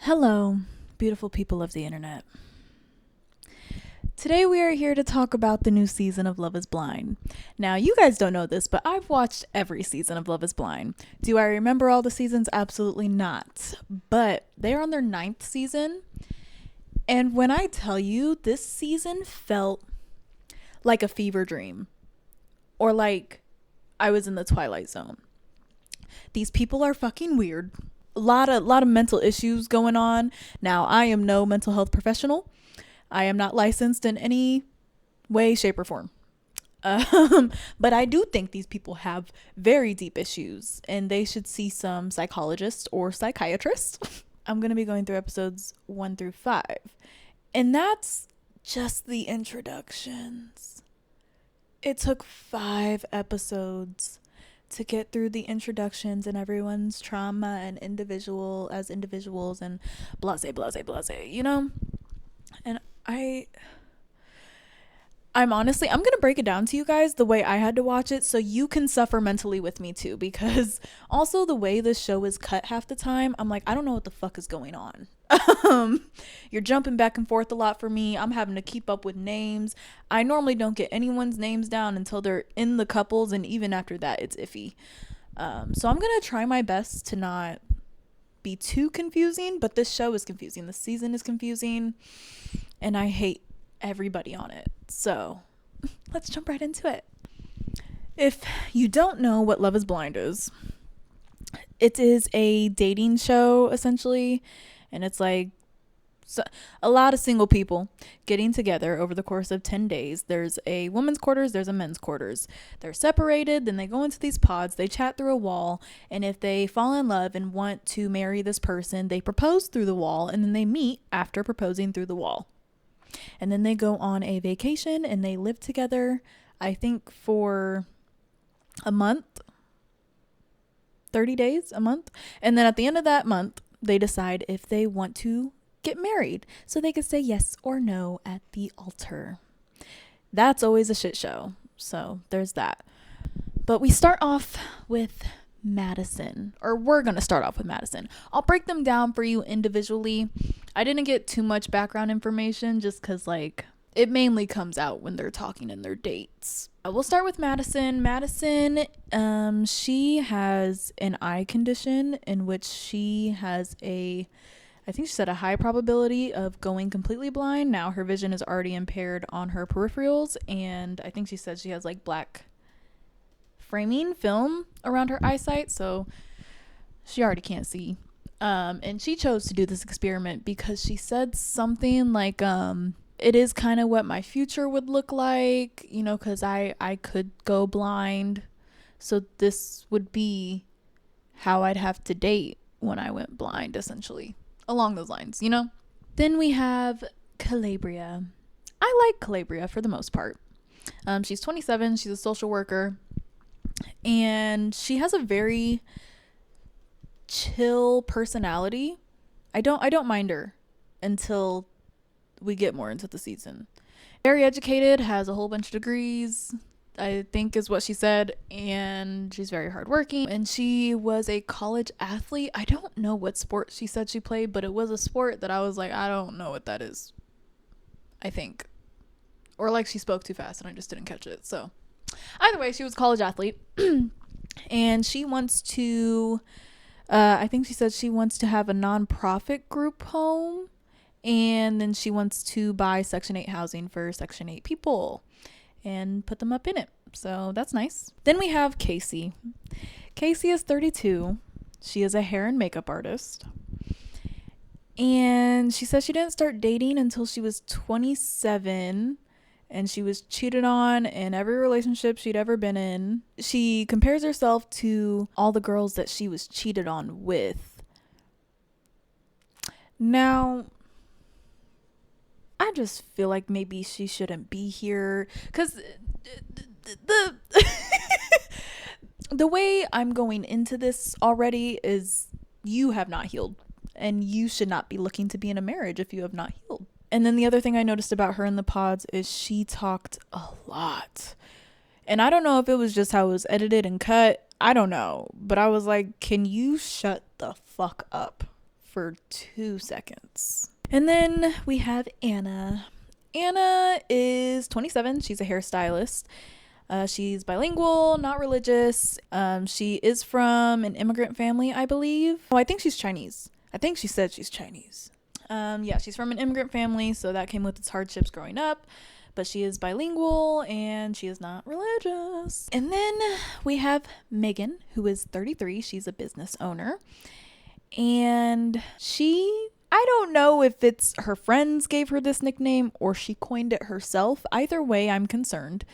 Hello, beautiful people of the internet. Today we are here to talk about the new season of Love is Blind. Now, you guys don't know this, but I've watched every season of Love is Blind. Do I remember all the seasons? Absolutely not. But they're on their 9th season. And when I tell you, this season felt like a fever dream. Or like I was in the Twilight Zone. These people are fucking weird. A lot of mental issues going on. Now, I am no mental health professional. I am not licensed in any way, shape, or form. But I do think these people have very deep issues and they should see some psychologist or psychiatrist. I'm going to be going through episodes 1 through 5. And that's just the introductions. It took 5 episodes to get through the introductions and everyone's trauma and individuals and blase, you know? And I'm honestly, I'm going to break it down to you guys the way I had to watch it so you can suffer mentally with me too, because also the way this show is cut half the time, I'm like, I don't know what the fuck is going on. You're jumping back and forth a lot for me. I'm having to keep up with names. I normally don't get anyone's names down until they're in the couples, and even after that, it's iffy. So I'm going to try my best to not be too confusing, but this show is confusing. The season is confusing, and I hate everybody on it. So let's jump right into it. If you don't know what Love is Blind is, it is a dating show essentially, and it's like a lot of single people getting together over the course of 10 days. There's a women's quarters, there's a men's quarters. They're separated, then they go into these pods, they chat through a wall, and if they fall in love and want to marry this person, they propose through the wall, and then they meet after proposing through the wall. And then they go on a vacation and they live together, I think for a month, 30 days, a month. And then at the end of that month, they decide if they want to get married so they can say yes or no at the altar. That's always a shit show. So there's that. But we start off with Madison, or we're going to start off with Madison. I'll break them down for you individually. I didn't get too much background information just because, like, it mainly comes out when they're talking in their dates. We'll start with Madison. Madison, she has an eye condition in which she has I think she said a high probability of going completely blind. Now her vision is already impaired on her peripherals, and I think she said she has like black framing film around her eyesight, so she already can't see. And she chose to do this experiment because she said something like, it is kind of what my future would look like, you know, because I could go blind. So this would be how I'd have to date when I went blind, essentially. Along those lines, you know? Then we have Calabria. I like Calabria for the most part. She's 27. She's a social worker. And she has a very chill personality. I don't mind her until we get more into the season. Very educated, has a whole bunch of degrees, I think is what she said, and she's very hardworking. And she was a college athlete. I don't know what sport she said she played, but it was a sport that I was like, I don't know what that is, I think. Or like she spoke too fast and I just didn't catch it. So either way, she was a college athlete. And she wants to, I think she said she wants to have a nonprofit group home. And then she wants to buy Section 8 housing for Section 8 people and put them up in it. So that's nice. Then we have Casey. Casey is 32. She is a hair and makeup artist. And she says she didn't start dating until she was 27. And she was cheated on in every relationship she'd ever been in. She compares herself to all the girls that she was cheated on with. Now, I just feel like maybe she shouldn't be here, because the way I'm going into this already is you have not healed, and you should not be looking to be in a marriage if you have not healed. And then the other thing I noticed about her in the pods is she talked a lot. And I don't know if it was just how it was edited and cut. I don't know. But I was like, can you shut the fuck up for 2 seconds. And then we have Anna. Anna is 27. She's a hairstylist. She's bilingual, not religious. She is from an immigrant family, I believe. Oh, I think she's Chinese. I think she said she's Chinese. Yeah, she's from an immigrant family, so that came with its hardships growing up. But she is bilingual and she is not religious. And then we have Megan, who is 33. She's a business owner. And I don't know if it's her friends gave her this nickname or she coined it herself. Either way, I'm concerned.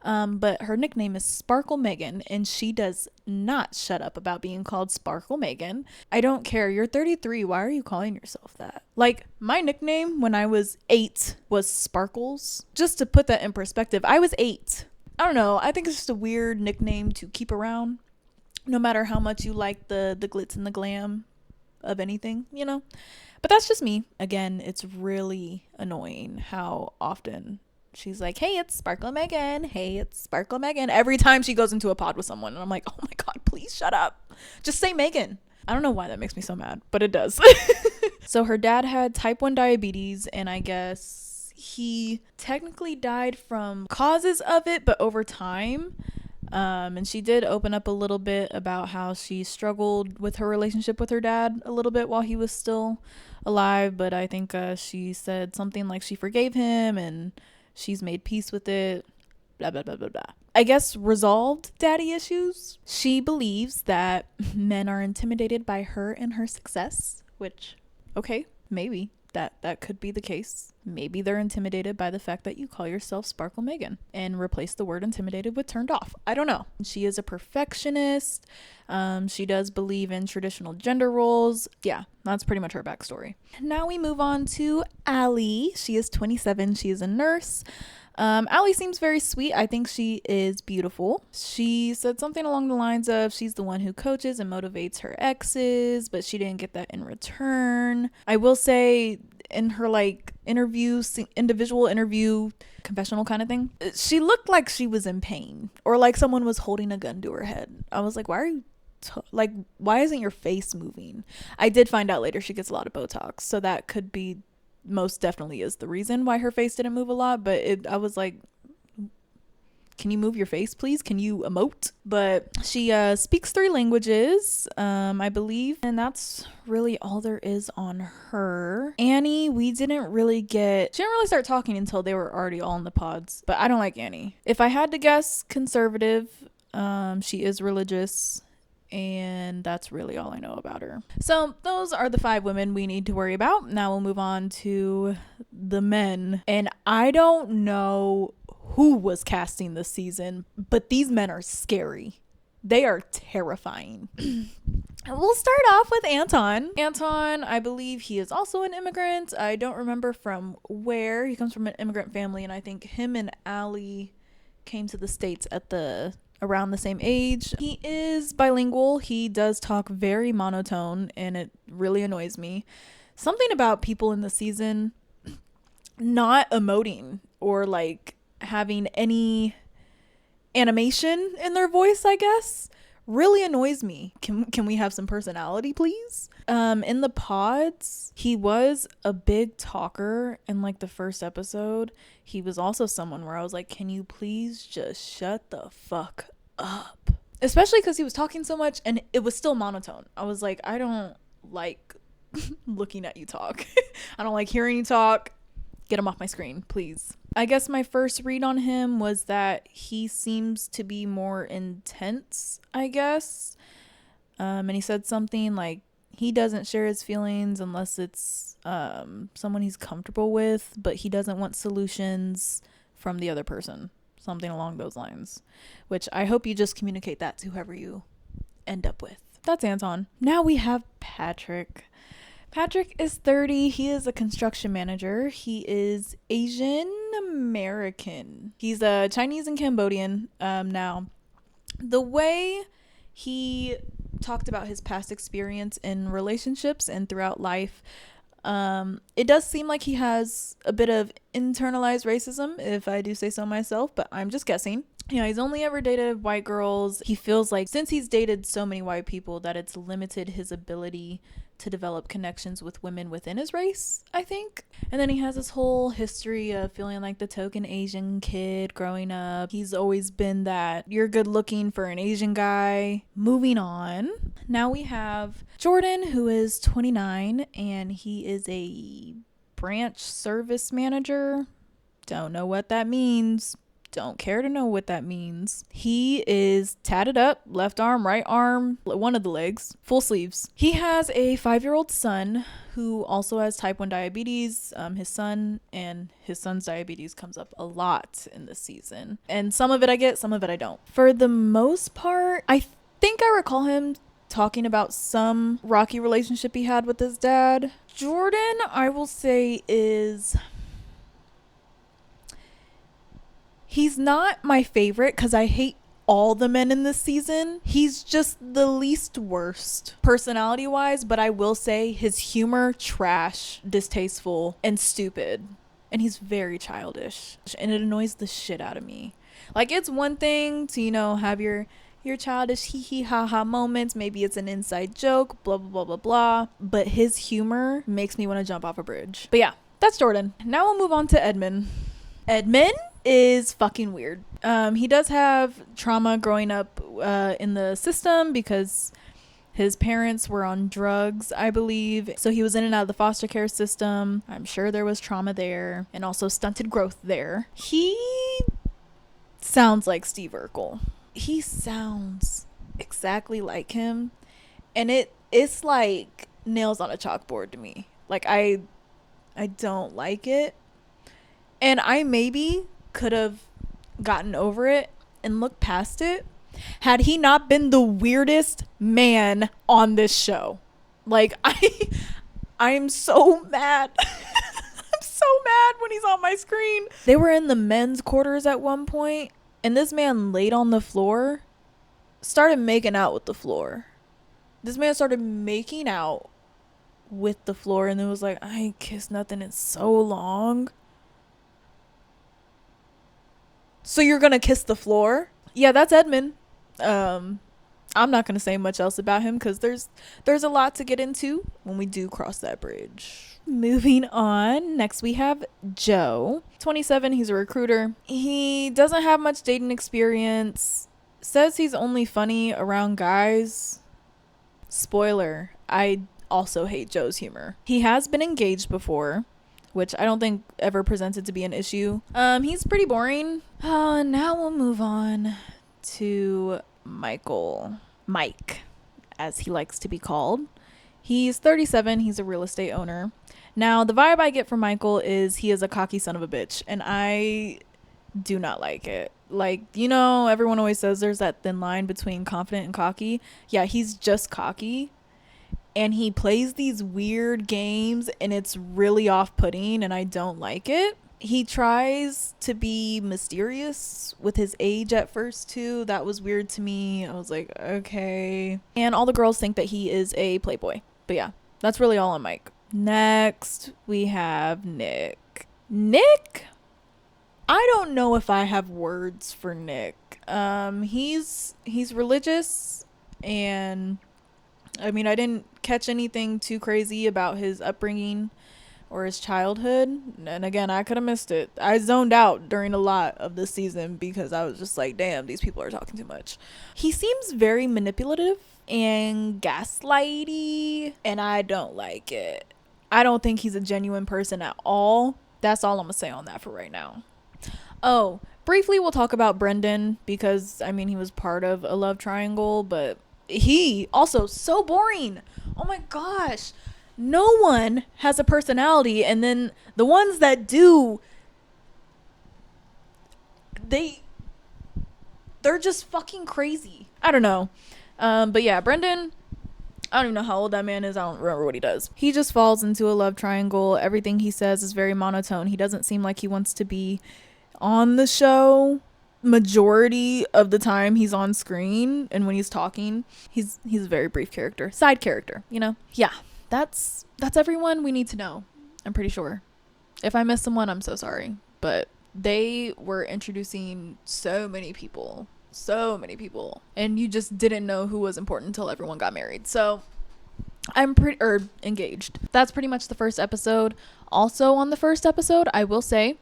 But her nickname is Sparkle Megan, and she does not shut up about being called Sparkle Megan. I don't care. You're 33. Why are you calling yourself that? Like, my nickname when I was 8 was Sparkles. Just to put that in perspective, I was 8. I don't know. I think it's just a weird nickname to keep around, no matter how much you like the glitz and the glam of anything, you know? But that's just me. Again, it's really annoying how often she's like, hey, it's Sparkle Megan. Hey, it's Sparkle Megan. Every time she goes into a pod with someone. And I'm like, oh my God, please shut up. Just say Megan. I don't know why that makes me so mad, but it does. So her dad had type 1 diabetes, and I guess he technically died from causes of it, but over time. And she did open up a little bit about how she struggled with her relationship with her dad a little bit while he was still alive. But I think she said something like she forgave him and she's made peace with it, blah, blah, blah, blah, blah. I guess resolved daddy issues. She believes that men are intimidated by her and her success, which, okay, maybe. That could be the case. Maybe they're intimidated by the fact that you call yourself Sparkle Megan and replace the word intimidated with turned off. I don't know. She is a perfectionist. She does believe in traditional gender roles. Yeah, that's pretty much her backstory. Now we move on to Allie. She is 27. She is a nurse. Allie seems very sweet. I think she is beautiful. She said something along the lines of she's the one who coaches and motivates her exes, but she didn't get that in return. I will say in her like individual interview, confessional kind of thing, she looked like she was in pain or like someone was holding a gun to her head. I was like, why are you why isn't your face moving? I did find out later she gets a lot of Botox, so that could be most definitely is the reason why her face didn't move a lot. But I was like, can you move your face, please? Can you emote? But she speaks 3 languages, I believe. And that's really all there is on her. Annie, she didn't really start talking until they were already all in the pods. But I don't like Annie. If I had to guess, conservative. She is religious. And that's really all I know about her. So those are the 5 women we need to worry about. Now we'll move on to the men. And I don't know who was casting this season, but these men are scary. They are terrifying. We'll start off with Anton. Anton, I believe he is also an immigrant. I don't remember from where. He comes from an immigrant family, and I think him and Allie came to the States at around the same age. He is bilingual. He does talk very monotone, and it really annoys me. Something about people in the season not emoting or like having any animation in their voice, I guess, really annoys me. Can we have some personality, please? In the pods, he was a big talker. In like the first episode, he was also someone where I was like, can you please just shut the fuck up? Especially because he was talking so much and it was still monotone. I was like, I don't like looking at you talk. I don't like hearing you talk. Get him off my screen, please. I guess my first read on him was that he seems to be more intense, I guess. And he said something like he doesn't share his feelings unless it's someone he's comfortable with, but he doesn't want solutions from the other person. Something along those lines, which I hope you just communicate that to whoever you end up with. That's Anton. Now we have Patrick. Patrick is 30. He is a construction manager. He is Asian American. He's a Chinese and Cambodian. Now, the way he talked about his past experience in relationships and throughout life, it does seem like he has a bit of internalized racism, if I do say so myself, but I'm just guessing. You know, he's only ever dated white girls. He feels like since he's dated so many white people that it's limited his ability to develop connections with women within his race, I think. And then he has this whole history of feeling like the token Asian kid growing up. He's always been that you're good looking for an Asian guy. Moving on. Now we have Jordan, who is 29, and he is a branch service manager. Don't know what that means. Don't care to know what that means. He is tatted up, left arm, right arm, one of the legs, full sleeves. He has a 5-year-old son who also has type 1 diabetes. His son's diabetes comes up a lot in this season. And some of it I get, some of it I don't. For the most part, I think I recall him talking about some rocky relationship he had with his dad. Jordan, I will say, he's not my favorite because I hate all the men in this season. He's just the least worst personality wise, but I will say his humor, trash, distasteful, and stupid. And he's very childish. And it annoys the shit out of me. Like, it's one thing to, you know, have your childish hee hee ha ha moments. Maybe it's an inside joke, blah, blah, blah, blah, blah. But his humor makes me want to jump off a bridge. But yeah, that's Jordan. Now we'll move on to Edmund. Edmund is fucking weird. He does have trauma growing up in the system because his parents were on drugs, I believe. So he was in and out of the foster care system. I'm sure there was trauma there and also stunted growth there. He sounds like Steve Urkel. He sounds exactly like him. And it's like nails on a chalkboard to me. Like, I don't like it. And I maybe could have gotten over it and looked past it had he not been the weirdest man on this show. Like, I'm so mad. I'm so mad when he's on my screen. They were in the men's quarters at one point, and this man laid on the floor, started making out with the floor. This man started making out with the floor, and it was like, I ain't kissed nothing in so long. So you're gonna kiss the floor? Yeah, that's Edmund. I'm not gonna say much else about him because there's a lot to get into when we do cross that bridge. Moving on, next we have Joe, 27. He's a recruiter. He doesn't have much dating experience. Says he's only funny around guys. Spoiler, I also hate Joe's humor. He has been engaged before, which I don't think ever presented to be an issue. He's pretty boring. Now we'll move on to Mike, as he likes to be called. He's 37. He's a real estate owner. Now, the vibe I get from Michael is he is a cocky son of a bitch, and I do not like it. Like, you know, everyone always says there's that thin line between confident and cocky. Yeah, he's just cocky. And he plays these weird games, and it's really off-putting, and I don't like it. He tries to be mysterious with his age at first, too. That was weird to me. I was like, okay. And all the girls think that he is a playboy. But yeah, that's really all on Mike. Next, we have Nick. Nick? I don't know if I have words for Nick. He's religious, and I mean, I didn't catch anything too crazy about his upbringing or his childhood. And again, I could have missed it. I zoned out during a lot of this season because I was just like, damn, these people are talking too much. He seems very manipulative and gaslighty, and I don't like it. I don't think he's a genuine person at all. That's all I'm gonna say on that for right now. Oh, briefly we'll talk about Brendan because, I mean, he was part of a love triangle, but he also so boring. Oh my gosh. No one has a personality, and then the ones that do, they're just fucking crazy. I don't know. But yeah, Brendan, I don't even know how old that man is. I don't remember what he does. He just falls into a love triangle. Everything he says is very monotone. He doesn't seem like he wants to be on the show. Majority of the time he's on screen, and when he's talking, he's a very brief character, side character, you know. Yeah, that's everyone we need to know. I'm pretty sure. If I missed someone, I'm so sorry, but They were introducing so many people, and you just didn't know who was important until everyone got married. So I'm pretty or engaged. That's pretty much the first episode. Also on the first episode, I will say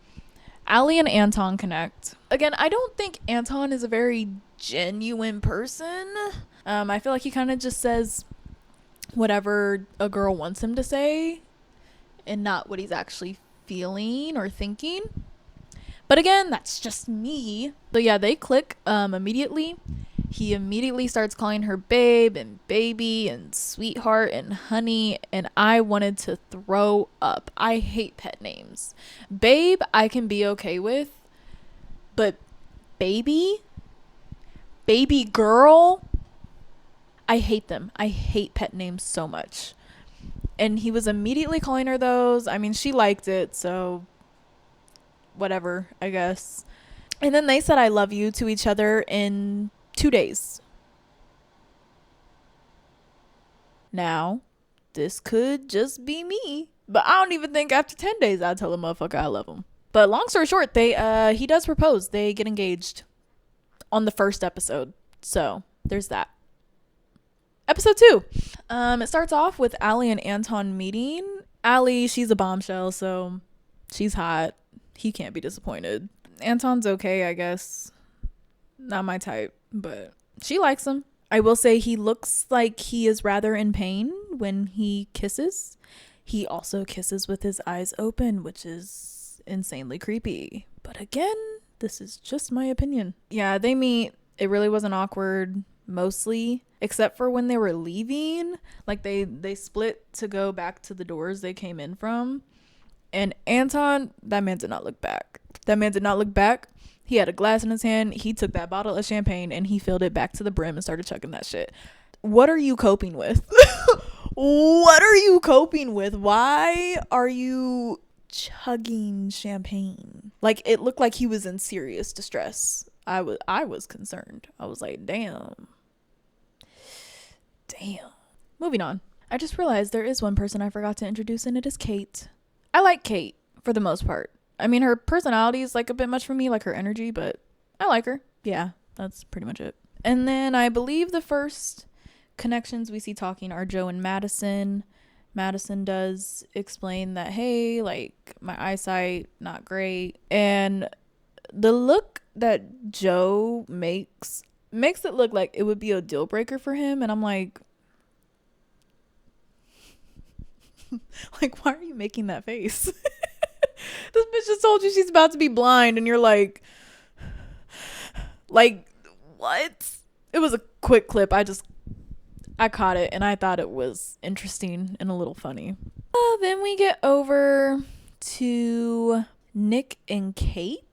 Allie and Anton connect. Again, I don't think Anton is a very genuine person. I feel like he kind of just says whatever a girl wants him to say and not what he's actually feeling or thinking. But again, that's just me. So yeah, they click immediately. He immediately starts calling her babe and baby and sweetheart and honey, and I wanted to throw up. I hate pet names. Babe, I can be okay with, but baby, baby girl, I hate them. I hate pet names so much. And he was immediately calling her those. I mean, she liked it, so whatever, I guess. And then they said I love you to each other in 2 days. Now, this could just be me, but I don't even think after 10 days I'd tell a motherfucker I love him. But long story short, he does propose. They get engaged on the first episode. So, there's that. Episode 2. It starts off with Allie and Anton meeting. Allie, she's a bombshell, so she's hot. He can't be disappointed. Anton's okay, I guess. Not my type, but she likes him. I will say he looks like he is rather in pain when he kisses. He also kisses with his eyes open, which is insanely creepy. But again, this is just my opinion. Yeah, they meet. It really wasn't awkward, mostly, except for when they were leaving. Like they split to go back to the doors they came in from. And Anton, that man did not look back. He had a glass in his hand. He took that bottle of champagne and he filled it back to the brim and started chugging that shit. What are you coping with? What are you coping with? Why are you chugging champagne? Like, it looked like he was in serious distress. I was concerned. I was like, damn. Moving on. I just realized there is one person I forgot to introduce, and it is Kate. I like Kate for the most part. I mean, her personality is like a bit much for me, like her energy, but I like her. Yeah, that's pretty much it. And then I believe the first connections we see talking are Joe and Madison. Madison does explain that, hey, like, my eyesight, not great. And the look that Joe makes it look like it would be a deal breaker for him. And I'm like, why are you making that face? This bitch just told you she's about to be blind and you're like, what? It was a quick clip. I caught it and I thought it was interesting and a little funny. Then we get over to Nick and Kate.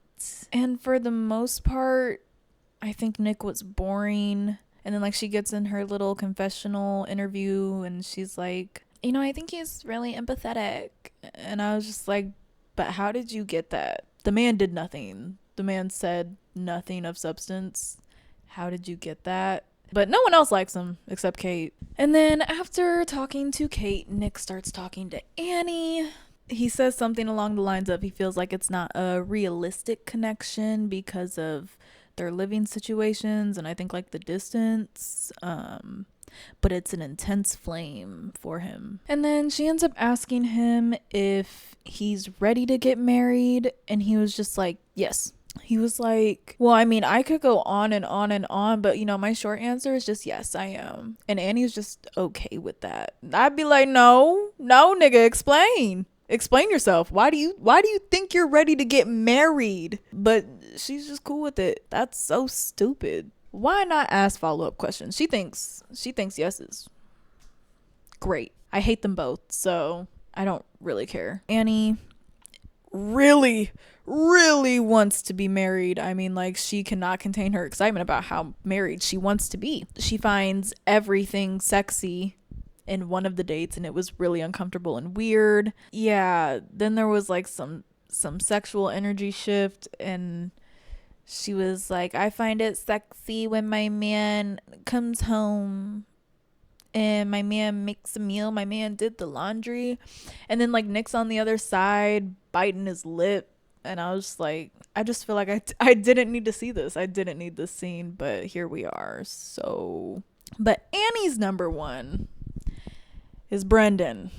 And for the most part, I think Nick was boring. And then, like, she gets in her little confessional interview and she's like, I think he's really empathetic. And I was just like, but how did you get that? The man did nothing. The man said nothing of substance. How did you get that? But no one else likes him except Kate. And then after talking to Kate, Nick starts talking to Annie. He says something along the lines of he feels like it's not a realistic connection because of their living situations and I think like the distance. But it's an intense flame for him. And then she ends up asking him if he's ready to get married. And he was just like, yes. He was like, well, I mean, I could go on and on and on, but my short answer is just yes, I am. And Annie's just okay with that. I'd be like, no, nigga, explain yourself. Why do you think you're ready to get married? But she's just cool with it. That's so stupid. Why not ask follow-up questions? She thinks yes is great. I hate them both, so I don't really care. Annie really wants to be married. I mean, like, she cannot contain her excitement about how married she wants to be. She finds everything sexy in one of the dates and it was really uncomfortable and weird. Yeah, then there was like some sexual energy shift and she was like, I find it sexy when my man comes home and my man makes a meal. My man did the laundry. And then like Nick's on the other side biting his lip. And I was just like, I just feel like I didn't need to see this. I didn't need this scene, but here we are. So, but Annie's number one is Brendan.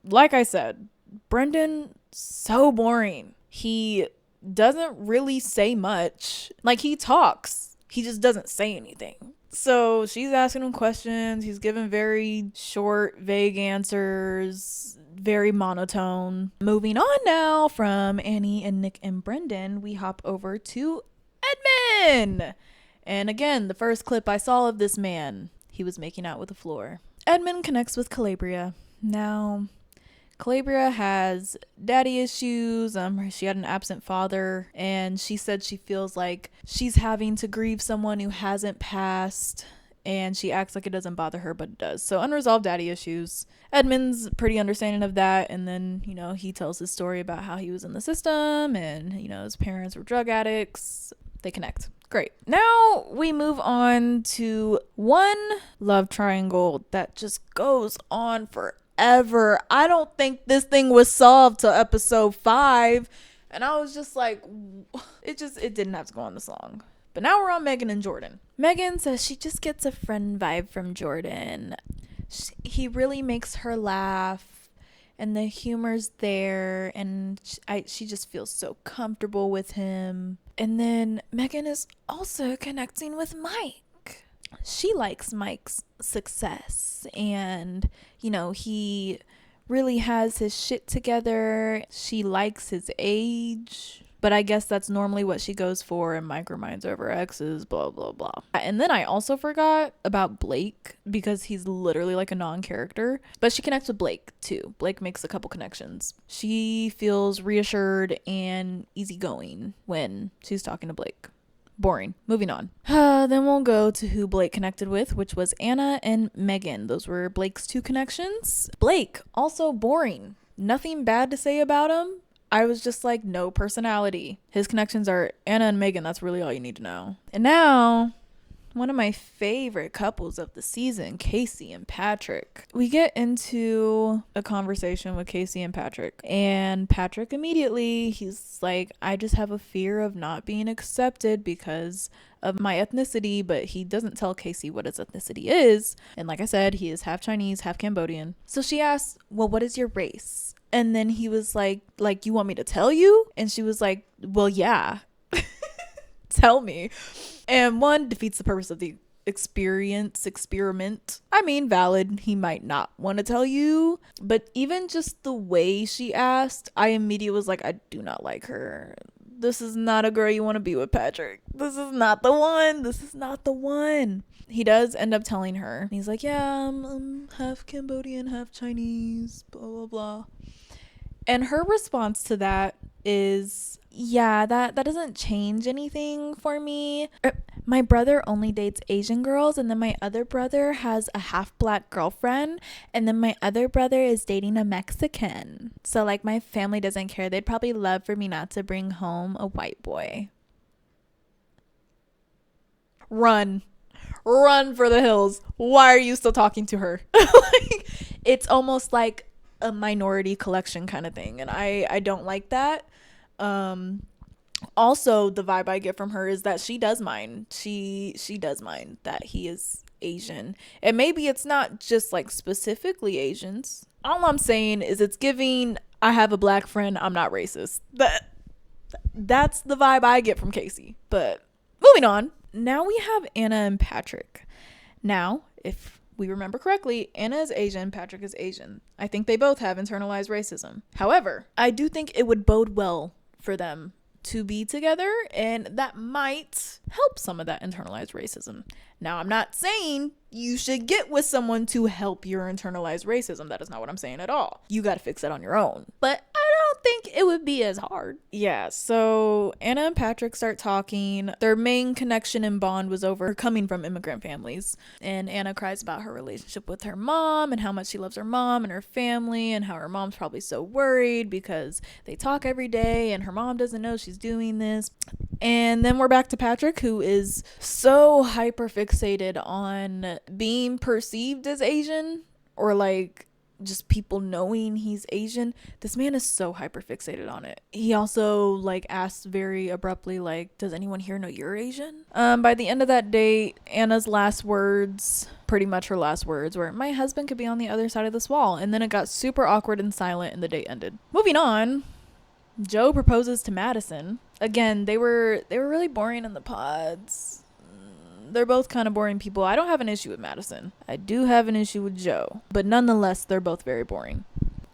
Like I said, Brendan, so boring. He doesn't really say much. Like, he talks, he just doesn't say anything. So she's asking him questions. He's giving very short, vague answers, very monotone. Moving on now from Annie and Nick and Brendan, we hop over to Edmund. And again, the first clip I saw of this man, he was making out with the floor. Edmund connects with Calabria. Now, Calabria has daddy issues. She had an absent father, and she said she feels like she's having to grieve someone who hasn't passed, and she acts like it doesn't bother her, but it does. So unresolved daddy issues. Edmund's pretty understanding of that, and then, you know, he tells his story about how he was in the system, and, you know, his parents were drug addicts. They connect. Great. Now we move on to one love triangle that just goes on forever. I don't think this thing was solved till episode 5, and I was just like, it didn't have to go on this long. But now we're on Megan and Jordan. Megan says she just gets a friend vibe from Jordan. He really makes her laugh, and the humor's there, and she just feels so comfortable with him. And then Megan is also connecting with Mike. She likes Mike's success, and, you know, he really has his shit together. She likes his age, but I guess that's normally what she goes for, and Mike reminds her of her exes, blah, blah, blah. And then I also forgot about Blake, because he's literally like a non-character, but she connects with Blake too. Blake makes a couple connections. She feels reassured and easygoing when she's talking to Blake. Boring. Moving on. Then we'll go to who Blake connected with, which was Anna and Megan. Those were Blake's 2 connections. Blake, also boring. Nothing bad to say about him. I was just like, no personality. His connections are Anna and Megan. That's really all you need to know. And now, one of my favorite couples of the season, Casey and Patrick. We get into a conversation with Casey and Patrick. And Patrick immediately, he's like, I just have a fear of not being accepted because of my ethnicity. But he doesn't tell Casey what his ethnicity is. And like I said, he is half Chinese, half Cambodian. So she asks, well, what is your race? And then he was like, you want me to tell you? And she was like, well, yeah. Tell me. And one defeats the purpose of the experiment. I mean, valid. He might not want to tell you. But even just the way she asked, I immediately was like, I do not like her. This is not a girl you want to be with, Patrick. This is not the one. This is not the one. He does end up telling her. He's like, yeah, I'm half Cambodian, half Chinese, blah, blah, blah. And her response to that is, yeah, that doesn't change anything for me. My brother only dates Asian girls, and then my other brother has a half black girlfriend, and then my other brother is dating a Mexican. So, like, my family doesn't care. They'd probably love for me not to bring home a white boy. Run for the hills. Why are you still talking to her? Like, it's almost like a minority collection kind of thing, and I don't like that. Also, the vibe I get from her is that she does mind. She does mind that he is Asian, and maybe it's not just like specifically Asians. All I'm saying is it's giving, I have a black friend, I'm not racist. That's the vibe I get from Casey. But moving on, now we have Anna and Patrick. Now, if we remember correctly, Anna is Asian, Patrick is Asian. I think they both have internalized racism. However, I do think it would bode well for them to be together, and that might help some of that internalized racism. Now, I'm not saying you should get with someone to help your internalized racism. That is not what I'm saying at all. You got to fix it on your own. But I don't think it would be as hard. Yeah, so Anna and Patrick start talking. Their main connection and bond was over coming from immigrant families. And Anna cries about her relationship with her mom and how much she loves her mom and her family, and how her mom's probably so worried because they talk every day and her mom doesn't know she's doing this. And then we're back to Patrick, who is so hyper fixated on being perceived as Asian, or like just people knowing he's Asian. This man is so hyper fixated on it. He also like asked very abruptly, like, does anyone here know you're Asian? By the end of that date, Anna's last words, pretty much her last words, were, my husband could be on the other side of this wall. And then it got super awkward and silent and the date ended. Moving on, Joe proposes to Madison. Again, they were really boring in the pods. They're both kind of boring people. I don't have an issue with Madison. I do have an issue with Joe. But nonetheless, they're both very boring.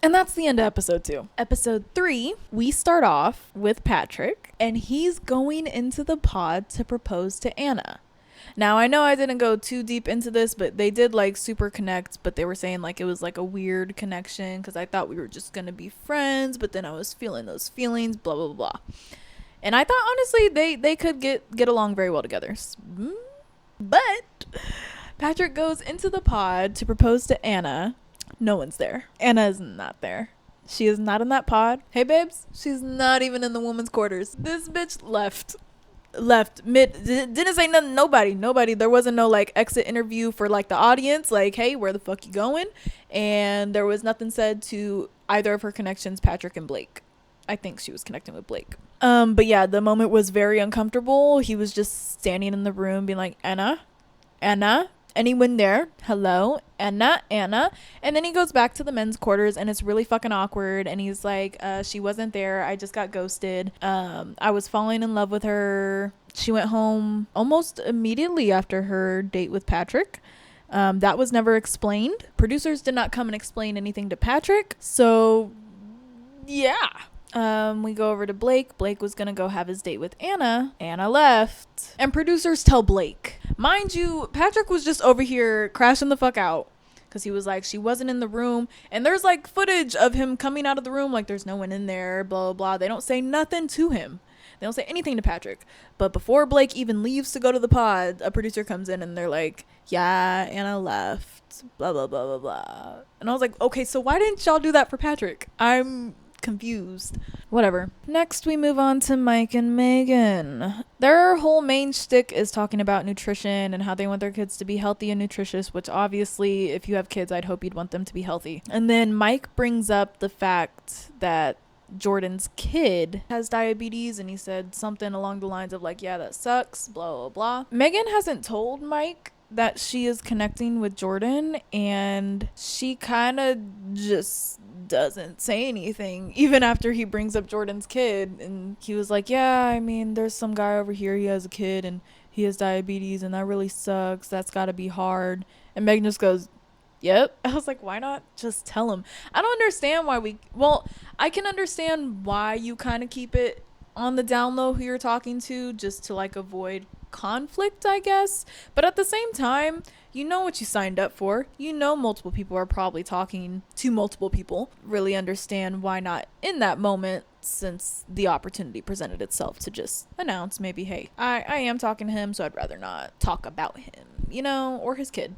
And that's the end of episode 2. Episode 3, we start off with Patrick. And he's going into the pod to propose to Anna. Now, I know I didn't go too deep into this, but they did like super connect. But they were saying like it was like a weird connection. Because I thought we were just going to be friends. But then I was feeling those feelings. Blah, blah, blah. And I thought honestly they could get along very well together. But Patrick goes into the pod to propose to Anna. No one's there. Anna is not there. She is not in that pod. Hey, babes. She's not even in the woman's quarters. This bitch left mid. Didn't say nothing. Nobody. There wasn't no like exit interview for like the audience. Like, hey, where the fuck you going? And there was nothing said to either of her connections, Patrick and Blake. I think she was connecting with Blake. But yeah, the moment was very uncomfortable. He was just standing in the room being like, Anna, anyone there? Hello, Anna. And then he goes back to the men's quarters and it's really fucking awkward. And he's like, she wasn't there. I just got ghosted. I was falling in love with her. She went home almost immediately after her date with Patrick. That was never explained. Producers did not come and explain anything to Patrick. So yeah. We go over to Blake. Blake was gonna go have his date with Anna. Anna left. And producers tell Blake. Mind you, Patrick was just over here crashing the fuck out. Because he was like, she wasn't in the room. And there's like footage of him coming out of the room like there's no one in there, blah, blah, blah. They don't say nothing to him. They don't say anything to Patrick. But before Blake even leaves to go to the pod, a producer comes in and they're like, yeah, Anna left, blah, blah, blah, blah, blah. And I was like, okay, so why didn't y'all do that for Patrick? I'm confused. Whatever. Next we move on to Mike and Megan. Their whole main shtick is talking about nutrition and how they want their kids to be healthy and nutritious, which obviously if you have kids I'd hope you'd want them to be healthy. And then Mike brings up the fact that Jordan's kid has diabetes and he said something along the lines of like, yeah, that sucks, blah, blah, blah. Megan hasn't told Mike that she is connecting with Jordan and she kind of just doesn't say anything even after he brings up Jordan's kid. And he was like, yeah, I mean, there's some guy over here, he has a kid and he has diabetes and that really sucks, that's gotta be hard. And Megan just goes, yep. I was like, why not just tell him? I don't understand why I can understand why you kind of keep it on the down low who you're talking to, just to like avoid conflict, I guess. But at the same time, you know what you signed up for. You know multiple people are probably talking to multiple people. Really understand why not in that moment, since the opportunity presented itself to just announce maybe, hey, I am talking to him, so I'd rather not talk about him, you know, or his kid.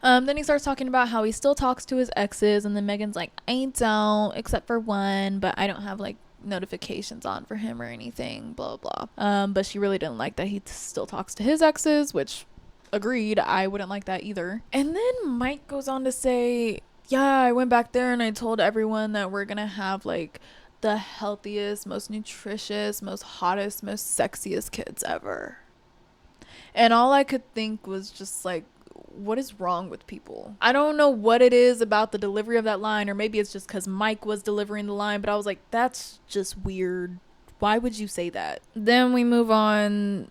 Then he starts talking about how he still talks to his exes, and then Megan's like, I don't, except for one, but I don't have like notifications on for him or anything, blah blah. But she really didn't like that he still talks to his exes, which agreed, I wouldn't like that either. And then Mike goes on to say, yeah, I went back there and I told everyone that we're gonna have like the healthiest, most nutritious, most hottest, most sexiest kids ever. And all I could think was just like, what is wrong with people? I don't know what it is about the delivery of that line, or maybe it's just because Mike was delivering the line, but I was like, that's just weird. Why would you say that? Then we move on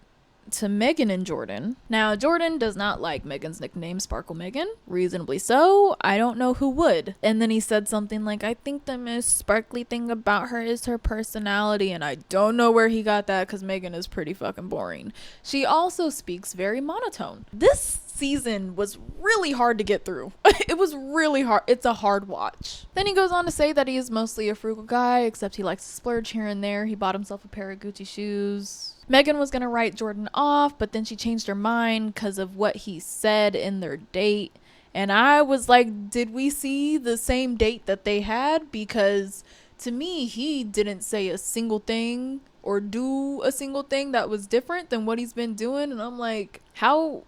to Megan and Jordan. Now, Jordan does not like Megan's nickname, Sparkle Megan. Reasonably so. I don't know who would. And then he said something like, I think the most sparkly thing about her is her personality. And I don't know where he got that, because Megan is pretty fucking boring. She also speaks very monotone. This season was really hard to get through. It was really hard. It's a hard watch. Then he goes on to say that he is mostly a frugal guy, except he likes to splurge here and there. He bought himself a pair of Gucci shoes. Megan was going to write Jordan off, but then she changed her mind because of what he said in their date. And I was like, did we see the same date that they had? Because to me, he didn't say a single thing or do a single thing that was different than what he's been doing. And I'm like, how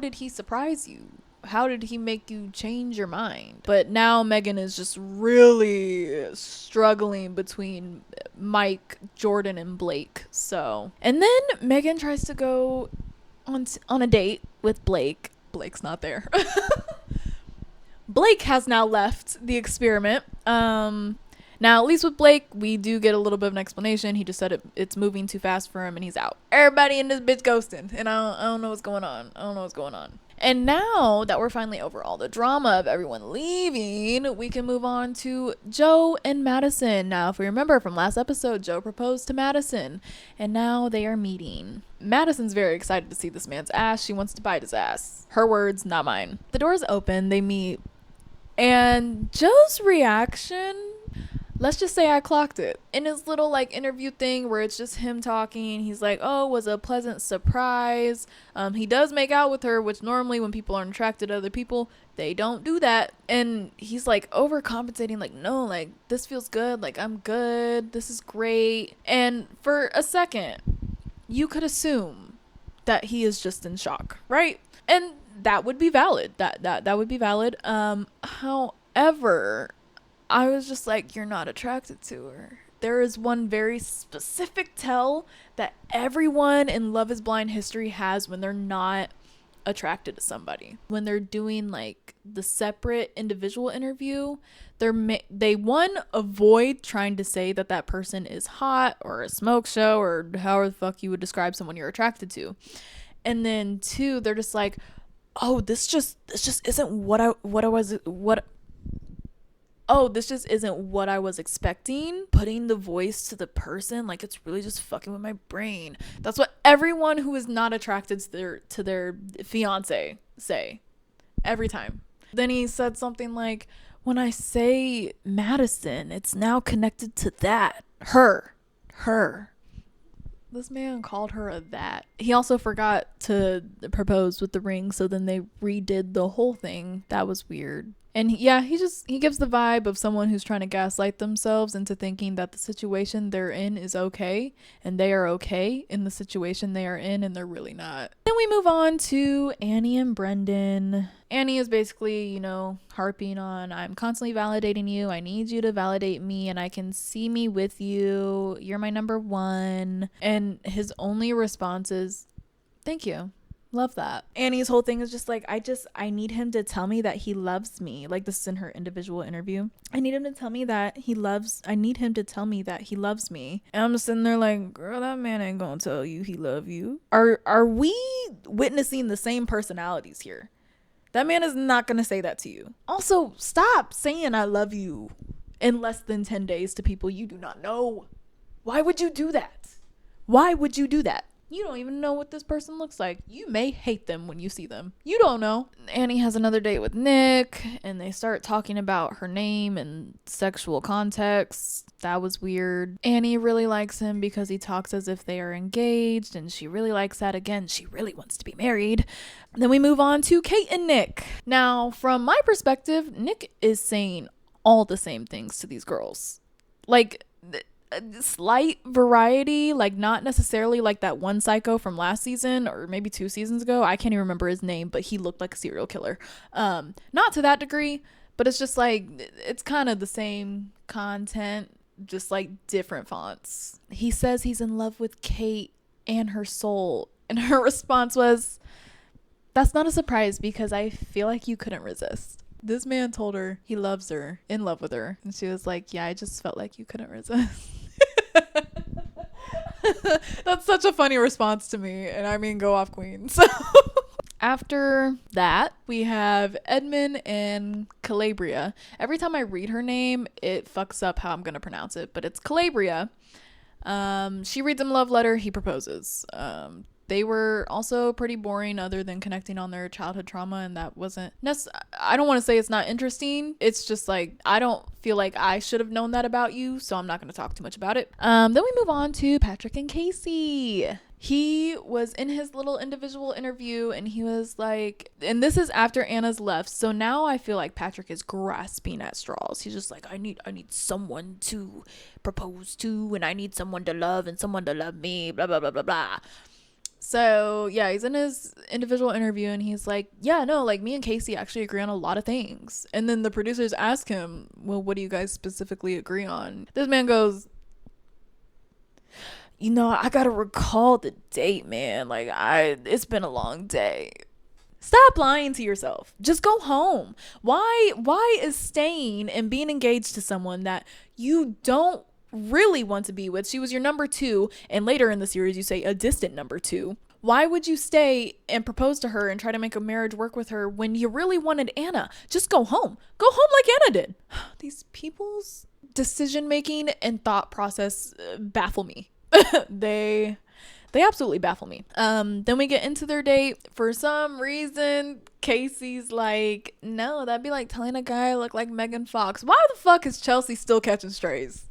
did he surprise you? how did he make you change your mind? But now Megan is just really struggling between Mike, Jordan, and Blake. So, and then Megan tries to go on a date with Blake. Blake's not there. Blake has now left the experiment. Now, at least with Blake, we do get a little bit of an explanation. He just said it's moving too fast for him and he's out. Everybody in this bitch ghosting. And I don't know what's going on. And now that we're finally over all the drama of everyone leaving, we can move on to Joe and Madison. Now, if we remember from last episode, Joe proposed to Madison. And now they are meeting. Madison's very excited to see this man's ass. She wants to bite his ass. Her words, not mine. The doors open. They meet. And Joe's reaction... Let's just say I clocked it. In his little like interview thing where it's just him talking, he's like, oh, it was a pleasant surprise. He does make out with her, which normally when people aren't attracted to other people, they don't do that. And he's like overcompensating, like, no, like this feels good. Like I'm good. This is great. And for a second, you could assume that he is just in shock, right? And that would be valid. That would be valid. However, I was just like, you're not attracted to her. There is one very specific tell that everyone in Love is Blind history has when they're not attracted to somebody. When they're doing like the separate individual interview, they avoid trying to say that that person is hot or a smoke show or however the fuck you would describe someone you're attracted to. And then two, they're just like, oh, this just isn't this just isn't what I was expecting. Putting the voice to the person, like it's really just fucking with my brain. That's what everyone who is not attracted to their fiance say every time. Then he said something like, when I say Madison, it's now connected to that. Her. This man called her a that. He also forgot to propose with the ring, so then they redid the whole thing. That was weird. And yeah, he gives the vibe of someone who's trying to gaslight themselves into thinking that the situation they're in is okay, and they are okay in the situation they are in, and they're really not. Then we move on to Annie and Brendan. Annie is basically, harping on, I'm constantly validating you. I need you to validate me, and I can see me with you. You're my number one. And his only response is, thank you. Love that. Annie's whole thing is just like, I need him to tell me that he loves me. Like, this is in her individual interview. I need him to tell me that he loves me. And I'm just sitting there like, girl, that man ain't gonna tell you he love you. Are we witnessing the same personalities here? That man is not gonna say that to you. Also, stop saying I love you in less than 10 days to people you do not know. Why would you do that? You don't even know what this person looks like. You may hate them when you see them. You don't know. Annie has another date with Nick, and they start talking about her name and sexual context. That was weird. Annie really likes him because he talks as if they are engaged, and she really likes that. Again, she really wants to be married. Then we move on to Kate and Nick. Now, from my perspective, Nick is saying all the same things to these girls. Like, slight variety, like not necessarily like that one psycho from last season or maybe 2 seasons ago. I can't even remember his name, but he looked like a serial killer. Not to that degree, but it's just like, it's kind of the same content, just like different fonts. He says he's in love with Kate and her soul, and her response was, that's not a surprise because I feel like you couldn't resist. This man told her he loves her, in love with her, and she was like, yeah, I just felt like you couldn't resist. That's such a funny response to me, and I mean, go off, queen. So after that, we have Edmund and Calabria. Every time I read her name, it fucks up how I'm gonna pronounce it, but it's Calabria. She reads him a love letter, he proposes. They were also pretty boring other than connecting on their childhood trauma, and that wasn't I don't want to say it's not interesting. It's just like, I don't feel like I should have known that about you, so I'm not going to talk too much about it. Then we move on to Patrick and Casey. He was in his little individual interview, and he was like, and this is after Anna's left, so now I feel like Patrick is grasping at straws. He's just like, I need someone to propose to, and I need someone to love and someone to love me, blah blah blah blah blah. So yeah, he's in his individual interview and he's like, yeah, no, like me and Casey actually agree on a lot of things. And then the producers ask him, well, what do you guys specifically agree on? This man goes, I gotta recall the date, man. Like it's been a long day. Stop lying to yourself. Just go home. Why is staying and being engaged to someone that you don't really want to be with? She was your number 2, and later in the series you say a distant number 2. Why would you stay and propose to her and try to make a marriage work with her when you really wanted Anna? Just go home. Go home like Anna did. These people's decision making and thought process baffle me. They absolutely baffle me. Then we get into their date. For some reason, Casey's like, no, that'd be like telling a guy I look like Megan Fox. Why the fuck is Chelsea still catching strays?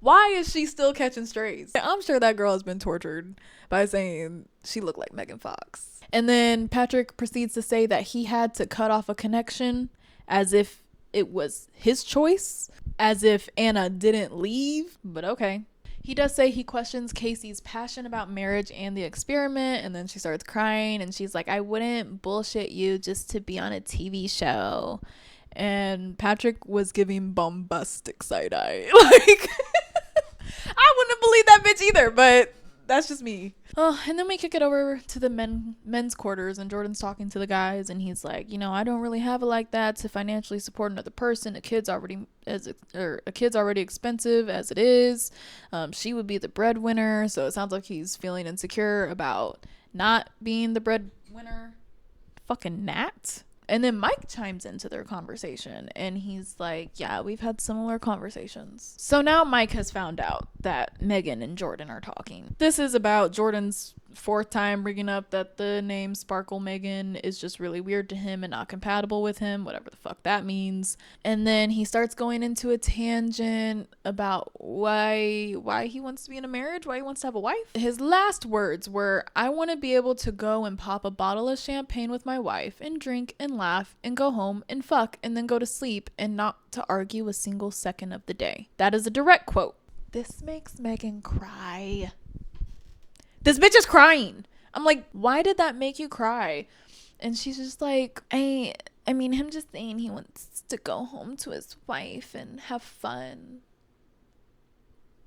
Why is she still catching strays? I'm sure that girl has been tortured by saying she looked like Megan Fox. And then Patrick proceeds to say that he had to cut off a connection as if it was his choice, as if Anna didn't leave, but okay. He does say he questions Casey's passion about marriage and the experiment, and then she starts crying and she's like, I wouldn't bullshit you just to be on a TV show. And Patrick was giving bombastic side eye. Like, I wouldn't believe that bitch either, but that's just me. Oh, and then we kick it over to the men's quarters, and Jordan's talking to the guys, and he's like, I don't really have it like that to financially support another person. A kid's already expensive as it is. She would be the breadwinner, so it sounds like he's feeling insecure about not being the breadwinner. Fucking Nat. And then Mike chimes into their conversation and he's like, yeah, we've had similar conversations. So now Mike has found out that Megan and Jordan are talking. This is about Jordan's 4th time bringing up that the name Sparkle Megan is just really weird to him and not compatible with him, whatever the fuck that means. And then he starts going into a tangent about why he wants to be in a marriage, why he wants to have a wife. His last words were, I want to be able to go and pop a bottle of champagne with my wife and drink and laugh and go home and fuck and then go to sleep and not to argue a single second of the day. That is a direct quote. This makes Megan cry. This bitch is crying. I'm like, why did that make you cry? And she's just like, I mean, him just saying he wants to go home to his wife and have fun.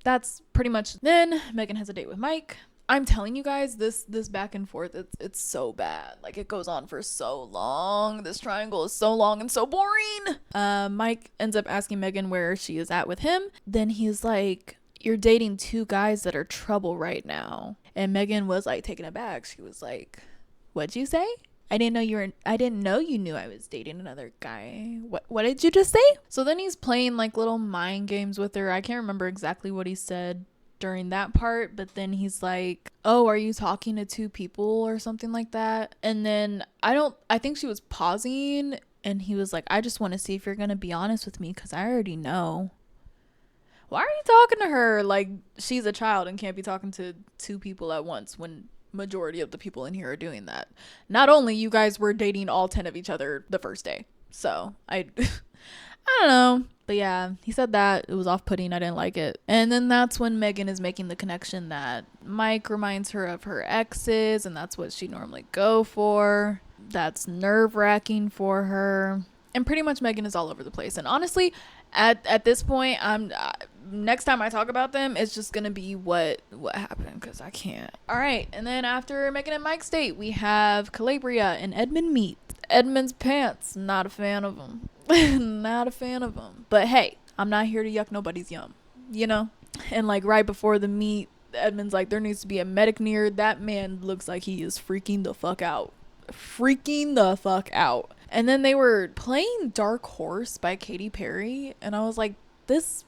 That's pretty much. Then Megan has a date with Mike. I'm telling you guys, this back and forth, it's so bad. Like, it goes on for so long. This triangle is so long and so boring. Mike ends up asking Megan where she is at with him. Then he's like, you're dating 2 guys that are trouble right now. And Megan was like taken aback. She was like, what'd you say? I didn't know you knew I was dating another guy. What did you just say? So then he's playing like little mind games with her. I can't remember exactly what he said during that part, but then he's like, oh, are you talking to 2 people or something like that? And then I think she was pausing and he was like, I just want to see if you're going to be honest with me because I already know. Why are you talking to her like she's a child and can't be talking to 2 people at once when majority of the people in here are doing that? Not only you guys were dating all 10 of each other the first day. So I don't know. But yeah, he said that. It was off-putting. I didn't like it. And then that's when Megan is making the connection that Mike reminds her of her exes and that's what she normally go for. That's nerve-wracking for her. And pretty much Megan is all over the place. And honestly, at this point, next time I talk about them, it's just gonna be what happened because I can't. All right, and then after Megan and Mike's date, we have Calabria and Edmund meet. Edmund's pants, not a fan of them. Not a fan of them. But hey, I'm not here to yuck nobody's yum, And like right before the meet, Edmund's like, there needs to be a medic near. That man looks like he is freaking the fuck out. And then they were playing Dark Horse by Katy Perry. And I was like, this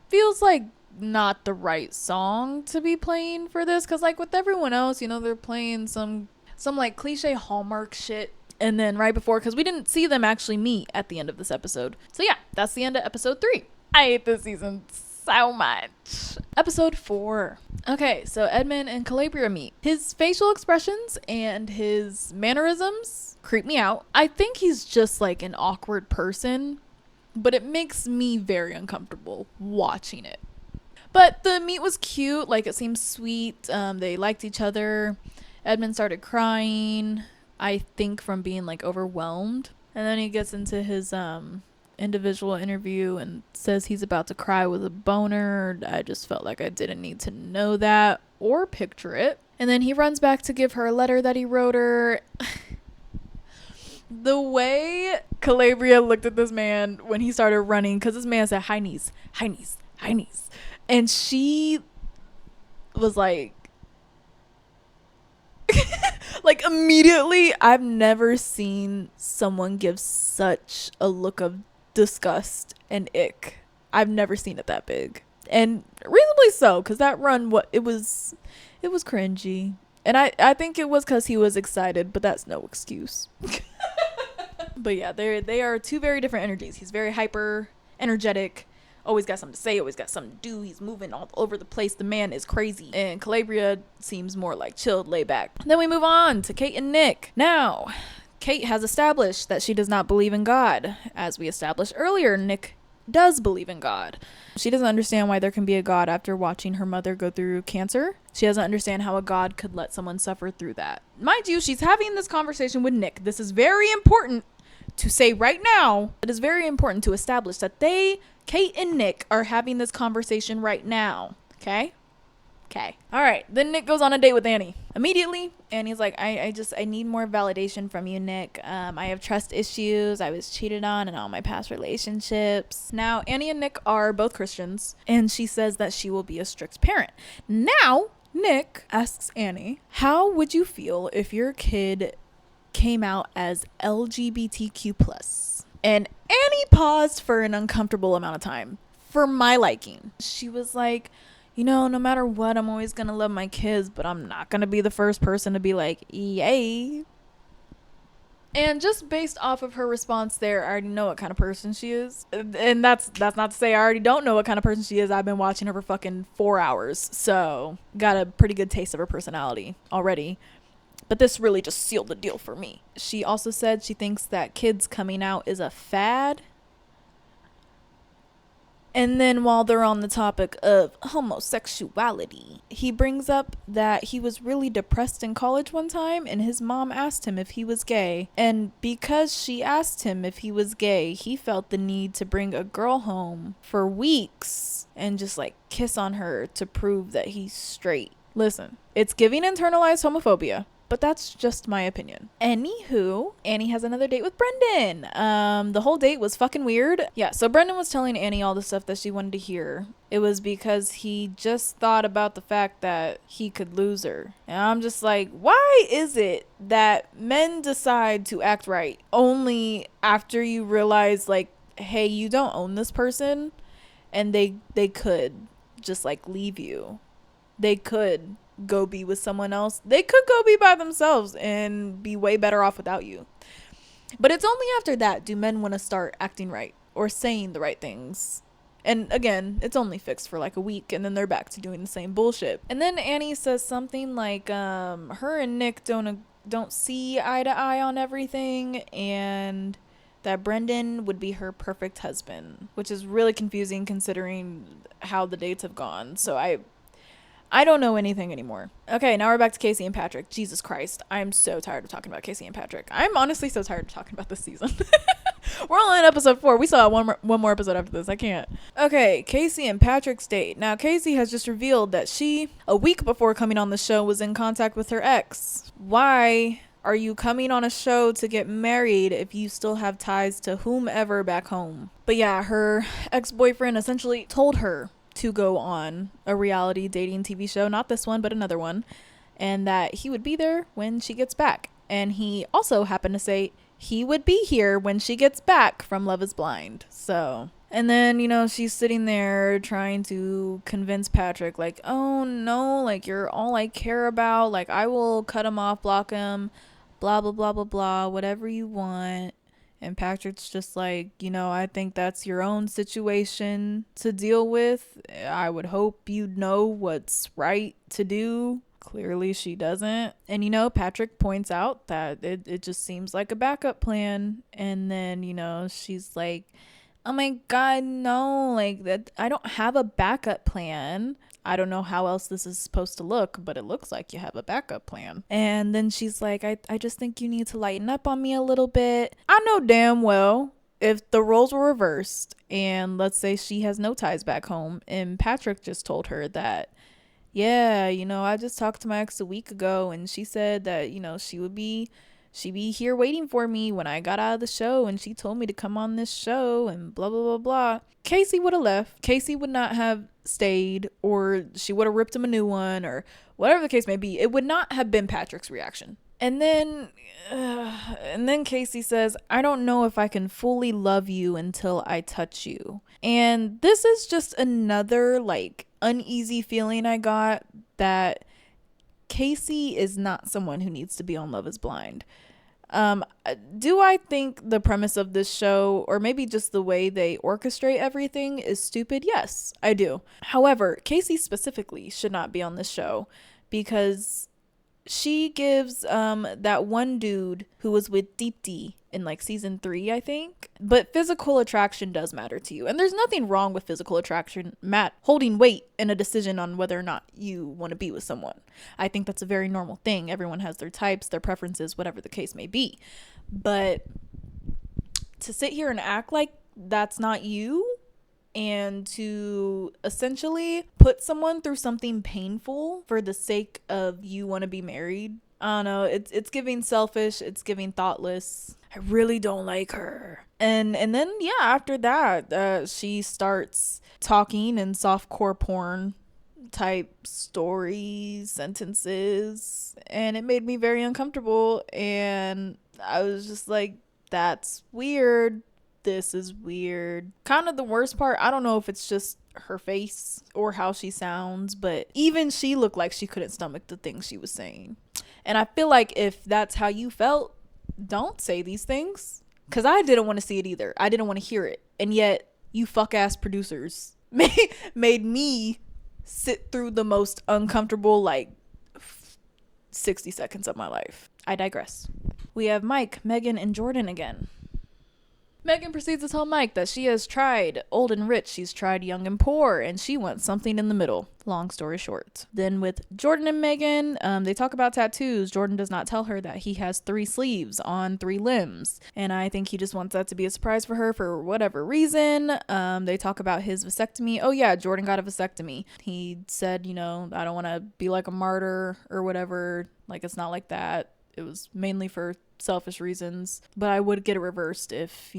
feels like not the right song to be playing for this. Because like with everyone else, they're playing some like cliche Hallmark shit. And then right before, because we didn't see them actually meet at the end of this episode. So yeah, that's the end of episode 3. I hate this season so much. Episode 4. Okay, so Edmund and Calabria meet. His facial expressions and his mannerisms creep me out. I think he's just like an awkward person, but it makes me very uncomfortable watching it. But the meet was cute. Like, it seemed sweet. They liked each other. Edmund started crying, I think from being like overwhelmed. And then he gets into his individual interview and says he's about to cry with a boner. I just felt like I didn't need to know that or picture it. And then he runs back to give her a letter that he wrote her. The way Calabria looked at this man when he started running, because this man said, high knees, high knees, high knees. And she was like, like immediately, I've never seen someone give such a look of disgust and ick. I've never seen it that big. And reasonably so, because that run, it was cringy. And I think it was because he was excited, but that's no excuse. But yeah, they are two very different energies. He's very hyper, energetic, always got something to say, always got something to do. He's moving all over the place. The man is crazy. And Calabria seems more like chilled, laid back. Then we move on to Kate and Nick. Now, Kate has established that she does not believe in God. As we established earlier, Nick does believe in God. She doesn't understand why there can be a God after watching her mother go through cancer. She doesn't understand how a God could let someone suffer through that. Mind you, she's having this conversation with Nick. This is very important to say right now. It is very important to establish that Kate and Nick are having this conversation right now. Okay? All right. Then Nick goes on a date with Annie. Immediately, Annie's like, I need more validation from you, Nick. I have trust issues. I was cheated on in all my past relationships. Now, Annie and Nick are both Christians, and she says that she will be a strict parent. Now, Nick asks Annie, how would you feel if your kid came out as LGBTQ+. And Annie paused for an uncomfortable amount of time, for my liking. She was like, no matter what, I'm always gonna love my kids, but I'm not gonna be the first person to be like, yay. And just based off of her response there, I already know what kind of person she is. And that's not to say I already don't know what kind of person she is. I've been watching her for fucking 4 hours, so got a pretty good taste of her personality already. But this really just sealed the deal for me. She also said she thinks that kids coming out is a fad. And then while they're on the topic of homosexuality, he brings up that he was really depressed in college one time and his mom asked him if he was gay. And because she asked him if he was gay, he felt the need to bring a girl home for weeks and just like kiss on her to prove that he's straight. Listen, it's giving internalized homophobia. But that's just my opinion. Anywho, Annie has another date with Brendan. The whole date was fucking weird. Yeah, so Brendan was telling Annie all the stuff that she wanted to hear. It was because he just thought about the fact that he could lose her. And I'm just like, why is it that men decide to act right only after you realize, like, hey, you don't own this person? And they could just, like, leave you. They could go be with someone else. They could go be by themselves and be way better off without you. But it's only after that do men want to start acting right or saying the right things. And again, it's only fixed for like a week and then they're back to doing the same bullshit. And then Annie says something like her and Nick don't see eye to eye on everything, and that Brendan would be her perfect husband, which is really confusing considering how the dates have gone. So I don't know anything anymore. Okay, now we're back to Casey and Patrick. Jesus Christ. I'm so tired of talking about Casey and Patrick. I'm honestly so tired of talking about this season. We're only in episode 4. We saw one more episode after this. I can't. Okay, Casey and Patrick's date. Now, Casey has just revealed that she, a week before coming on the show, was in contact with her ex. Why are you coming on a show to get married if you still have ties to whomever back home? But yeah, her ex-boyfriend essentially told her to go on a reality dating TV show, not this one, but another one, and that he would be there when she gets back. And he also happened to say he would be here when she gets back from Love is Blind. So, and then, she's sitting there trying to convince Patrick, like, oh no, like, you're all I care about. Like, I will cut him off, block him, blah, blah, blah, blah, blah, whatever you want. And Patrick's just like, I think that's your own situation to deal with. I would hope you know what's right to do. Clearly she doesn't. And, Patrick points out that it just seems like a backup plan. And then, she's like, Oh my God, no. Like, that, I don't have a backup plan. I don't know how else this is supposed to look, but it looks like you have a backup plan. And then she's like, I just think you need to lighten up on me a little bit. I know damn well if the roles were reversed and let's say she has no ties back home and Patrick just told her that, yeah, I just talked to my ex a week ago and she said that, she'd be here waiting for me when I got out of the show and she told me to come on this show and blah blah blah blah. Casey would have left. Casey would not have stayed, or she would have ripped him a new one, or whatever the case may be. It would not have been Patrick's reaction. And then Casey says, I don't know if I can fully love you until I touch you. And this is just another like uneasy feeling I got that Casey is not someone who needs to be on Love is Blind. Do I think the premise of this show, or maybe just the way they orchestrate everything, is stupid? Yes, I do. However, Casey specifically should not be on this show because she gives that one dude who was with Deepti in like season 3, I think. But physical attraction does matter to you, and there's nothing wrong with physical attraction holding weight in a decision on whether or not you want to be with someone. I think that's a very normal thing. Everyone has their types, their preferences, whatever the case may be. But to sit here and act like that's not you, and to essentially put someone through something painful for the sake of you want to be married, I don't know, it's giving selfish, it's giving thoughtless. I really don't like her. And then yeah, after that, she starts talking in softcore porn type stories, sentences, and it made me very uncomfortable, and I was just like, that's weird. This is weird. Kind of the worst part, I don't know if it's just her face or how she sounds, but even she looked like she couldn't stomach the things she was saying. And I feel like if that's how you felt, don't say these things. Because I didn't want to see it either. I didn't want to hear it. And yet, you fuck ass producers made me sit through the most uncomfortable, 60 seconds of my life. I digress. We have Mike, Megan, and Jordan again. Megan proceeds to tell Mike that she has tried old and rich, she's tried young and poor, and she wants something in the middle. Long story short. Then with Jordan and Megan, they talk about tattoos. Jordan does not tell her that he has 3 sleeves on 3 limbs, and I think he just wants that to be a surprise for her for whatever reason. They talk about his vasectomy. Oh yeah, Jordan got a vasectomy. He said, I don't want to be like a martyr or whatever. Like, it's not like that. It was mainly for selfish reasons, but I would get it reversed if,